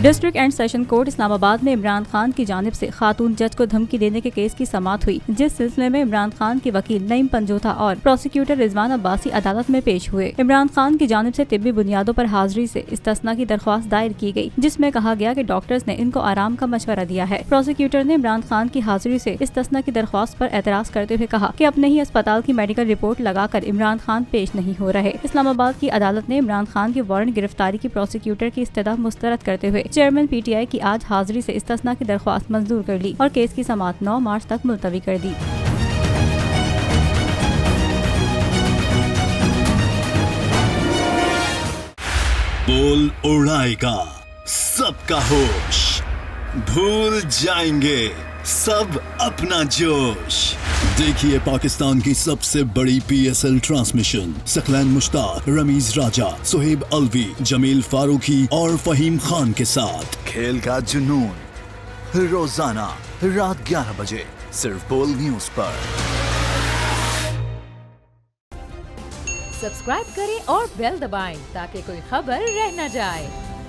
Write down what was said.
District and session court Islamabad में इमरान खान की जानिब से खातून जज को धमकी देने के केस की समाअत हुई, जिस सिलसिले में इमरान खान के वकील नईम पंजोथा और प्रोसिक्यूटर रिजवान अब्बासी अदालत में पेश हुए। इमरान खान की जानिब से तिब्बी बुनियादों पर हाजिरी से इस्तिस्ना की दरख्वास्त दायर की गई, जिसमें कहा गया कि डॉक्टर्स ने इनको आराम का मशवरा दिया है। प्रोसिक्यूटर ने इमरान खान की हाजिरी से इस्तिस्ना की दरख्वास्त पर एतराज करते हुए कहा कि अपने ही अस्पताल की मेडिकल रिपोर्ट लगाकर इमरान खान पेश नहीं हो रहे। इस्लामाबाद की अदालत ने इमरान खान की वारंट गिरफ्तारी की प्रोसिक्यूटर की इस्तदा मुस्तरद करते हुए चेयरमैन PTI की आज हाजिरी से इस्तिस्ना की दरख्वास्त मंजूर कर ली और केस की समाअत 9 मार्च तक मुलतवी कर दी। बोल उड़ाएगा सबका होश, भूल जाएंगे सब अपना जोश। देखिए पाकिस्तान की सबसे बड़ी PSL ट्रांसमिशन सकलैन मुश्ताक, रमीज राजा, सुहेब अलवी, जमील फारूकी और फहीम खान के साथ खेल का जुनून रोजाना रात 11 बजे सिर्फ बोल न्यूज पर। सब्सक्राइब करें और बेल दबाएं ताकि कोई खबर रह न जाए।